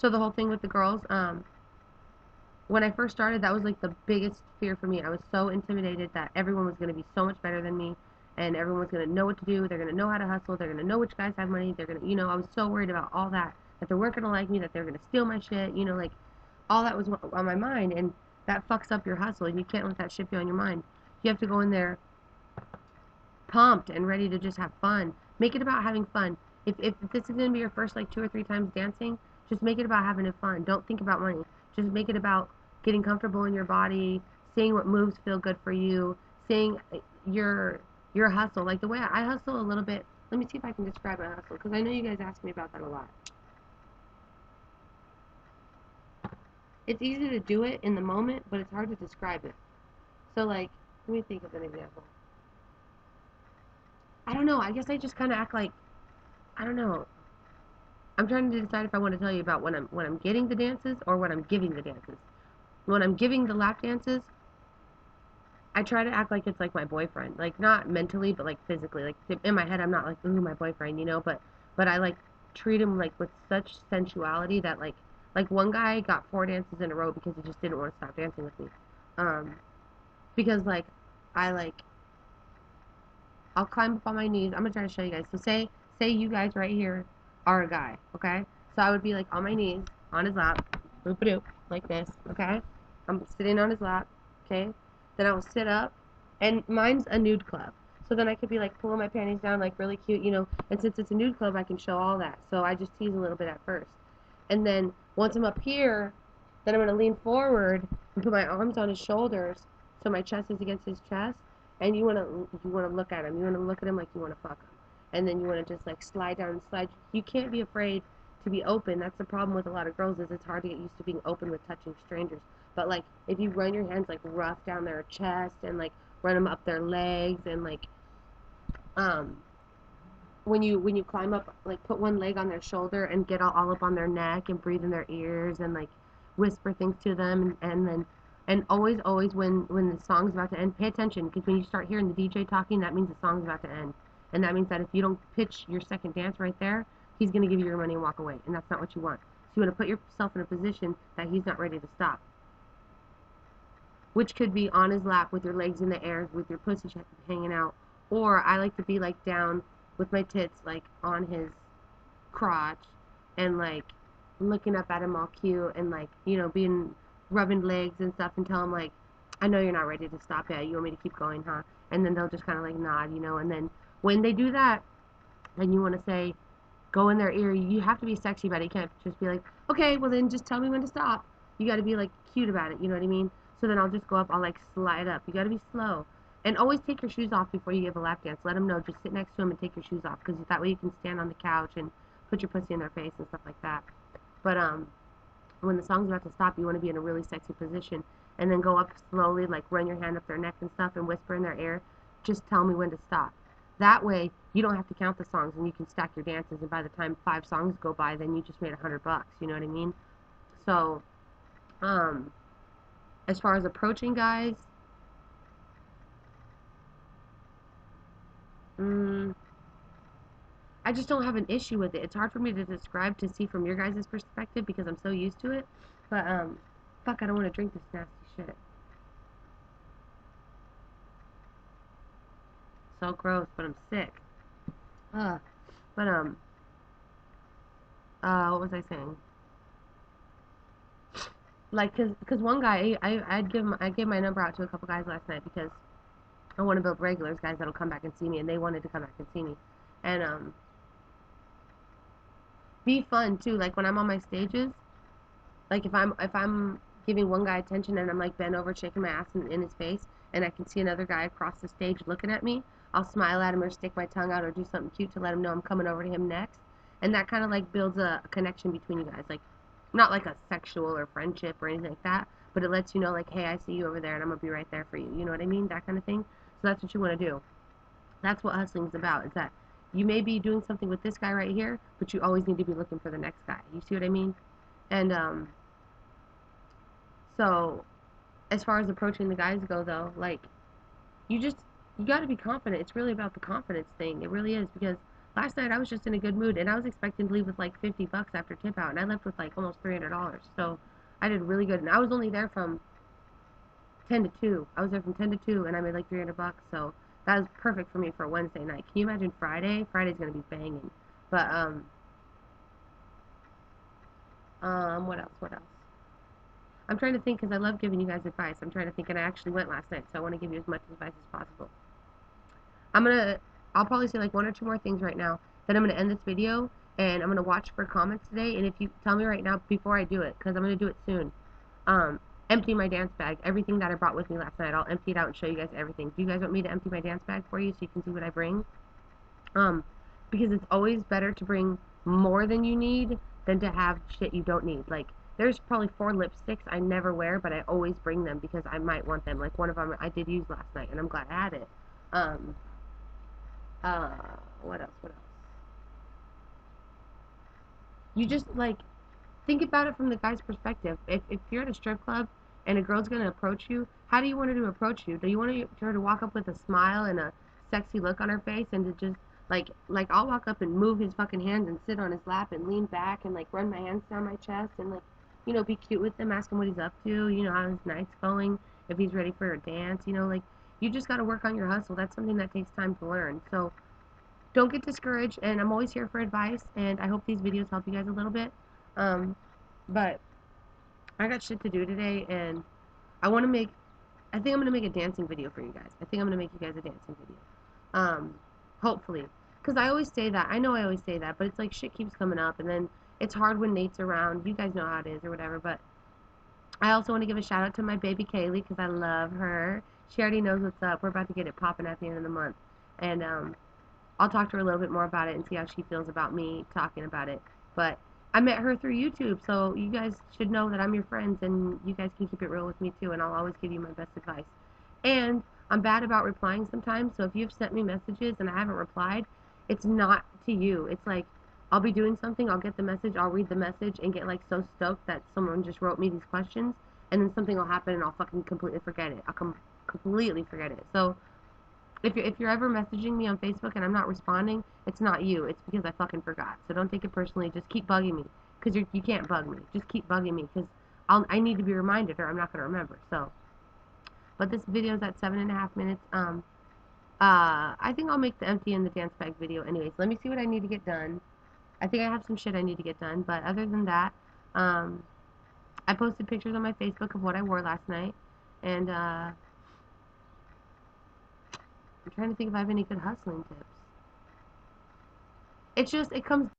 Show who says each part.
Speaker 1: So the whole thing with the girls, when I first started, that was like the biggest fear for me. I was so intimidated that everyone was going to be so much better than me, and everyone was going to know what to do. They're going to know how to hustle. They're going to know which guys have money. They're going to, I was so worried about all that, that they weren't going to like me, that they're going to steal my shit, like all that was on my mind, and that fucks up your hustle, and you can't let that shit be on your mind. You have to go in there pumped and ready to just have fun. Make it about having fun. If this is going to be your first like 2 or 3 times dancing, just make it about having fun. Don't think about money. Just make it about getting comfortable in your body, seeing what moves feel good for you, seeing your hustle. Like the way I hustle a little bit. Let me see if I can describe my hustle, because I know you guys ask me about that a lot. It's easy to do it in the moment, but it's hard to describe it. So like, let me think of an example. I don't know. I guess I just kind of act like, I don't know. I'm trying to decide if I want to tell you about when I'm getting the dances or when I'm giving the dances. When I'm giving the lap dances, I try to act like it's like my boyfriend, like not mentally, but like physically. Like in my head, I'm not like, ooh, my boyfriend, but I like treat him like with such sensuality that like one guy got 4 dances in a row because he just didn't want to stop dancing with me. Because like I like I'll climb up on my knees. I'm gonna try to show you guys. So say you guys right here are a guy, okay? So I would be like on my knees, on his lap, boop a doop, like this, okay? I'm sitting on his lap, okay? Then I will sit up, and mine's a nude club. So then I could be like pulling my panties down, like really cute, and since it's a nude club, I can show all that. So I just tease a little bit at first. And then once I'm up here, then I'm gonna lean forward and put my arms on his shoulders so my chest is against his chest, and you wanna look at him. You wanna look at him like you wanna fuck him, and then you wanna just like slide down and slide. You can't be afraid to be open. That's the problem with a lot of girls, is it's hard to get used to being open with touching strangers. But like if you run your hands like rough down their chest and like run them up their legs, and like um when you climb up, like put one leg on their shoulder and get all up on their neck and breathe in their ears and like whisper things to them, and then and always when the song's about to end, pay attention, because when you start hearing the DJ talking, that means the song's about to end, and that means that if you don't pitch your second dance right there, he's going to give you your money and walk away, and that's not what you want. So you want to put yourself in a position that he's not ready to stop, which could be on his lap with your legs in the air with your pussy hanging out, or I like to be like down with my tits like on his crotch and like looking up at him all cute and like being rubbing legs and stuff, and tell him like, I know you're not ready to stop yet. You want me to keep going, huh? And then they'll just kind of like nod, and then when they do that, then you want to say, go in their ear. You have to be sexy about it. You can't just be like, okay, well then just tell me when to stop. You got to be like cute about it. You know what I mean? So then I'll just go up. I'll like slide up. You got to be slow. And always take your shoes off before you give a lap dance. Let them know. Just sit next to them and take your shoes off, because that way you can stand on the couch and put your pussy in their face and stuff like that. But when the song's about to stop, you want to be in a really sexy position, and then go up slowly, like run your hand up their neck and stuff, and whisper in their ear, just tell me when to stop. That way, you don't have to count the songs, and you can stack your dances. And by the time 5 songs go by, then you just made $100. You know what I mean? So, um, as far as approaching guys, mm, I just don't have an issue with it. It's hard for me to describe, to see from your guys' perspective, because I'm so used to it. But fuck, I don't want to drink this nasty shit. So gross, but I'm sick. Ugh. But what was I saying? Like, cause one guy, I gave my number out to a couple guys last night, because I want to build regulars, guys that'll come back and see me, and they wanted to come back and see me, and be fun too. Like when I'm on my stages, like if I'm giving one guy attention and I'm like bent over shaking my ass in his face, and I can see another guy across the stage looking at me, I'll smile at him or stick my tongue out or do something cute to let him know I'm coming over to him next, and that kind of like builds a connection between you guys, like not like a sexual or friendship or anything like that, but it lets you know like, hey, I see you over there and I'm gonna be right there for you. You know what I mean? That kind of thing. So that's what you want to do. That's what hustling is about. Is that you may be doing something with this guy right here, but you always need to be looking for the next guy. You see what I mean? And so as far as approaching the guys go, though, like you just you got to be confident. It's really about the confidence thing. It really is, because Last night I was just in a good mood, and I was expecting to leave with like $50 after tip out, and I left with like almost $300. So I did really good, and I was only there from 10 to 2. I was there from 10 to 2, and I made like $300. So that was perfect for me for a Wednesday night. Can you imagine Friday? Friday's gonna be banging. But what else? What else? I'm trying to think because I love giving you guys advice. I'm trying to think, and I actually went last night, so I want to give you as much advice as possible. I'm gonna, I'll probably say like one or two more things right now. Then I'm gonna end this video, and I'm gonna watch for comments today. And if you tell me right now before I do it, because I'm gonna do it soon, um, empty my dance bag. Everything that I brought with me last night, I'll empty it out and show you guys everything. Do you guys want me to empty my dance bag for you so you can see what I bring? Um, because it's always better to bring more than you need than to have shit you don't need. Like, there's probably 4 lipsticks I never wear, but I always bring them because I might want them. Like, one of them I did use last night, and I'm glad I had it. Um, uh, what else? What else? You just, like, think about it from the guy's perspective. If you're at a strip club and a girl's gonna approach you, how do you want her to approach you? Do you want her to walk up with a smile and a sexy look on her face and to just like I'll walk up and move his fucking hands and sit on his lap and lean back and like run my hands down my chest and like be cute with him, ask him what he's up to, how his night's going, if he's ready for a dance, like you just got to work on your hustle. That's something that takes time to learn. So don't get discouraged, and I'm always here for advice, and I hope these videos help you guys a little bit. Um, but I got shit to do today, and I want to make. I think I'm gonna make a dancing video for you guys. I think I'm gonna make you guys a dancing video. Um, Hopefully, because I always say that. I know I always say that, but it's like shit keeps coming up, and then it's hard when Nate's around. You guys know how it is or whatever. But I also want to give a shout out to my baby Kaylee because I love her. She already knows what's up. We're about to get it popping at the end of the month, and I'll talk to her a little bit more about it and see how she feels about me talking about it. But I met her through YouTube, so you guys should know that I'm your friends and you guys can keep it real with me too, and I'll always give you my best advice. And I'm bad about replying sometimes, so if you've sent me messages and I haven't replied, it's not to you. It's like I'll be doing something, I'll get the message, I'll read the message and get like so stoked that someone just wrote me these questions, and then something will happen and I'll fucking completely forget it. Completely forget it. So if you're ever messaging me on Facebook and I'm not responding, it's not you. It's because I fucking forgot. So don't take it personally. Just keep bugging me because you can't bug me. Just keep bugging me because I need to be reminded or I'm not gonna remember. So, but this video is at 7.5 minutes. I think I'll make the empty and the dance bag video anyways. Let me see what I need to get done. I think I have some shit I need to get done, but other than that, um, I posted pictures on my Facebook of what I wore last night, and I'm trying to think if I have any good hustling tips. It's just it comes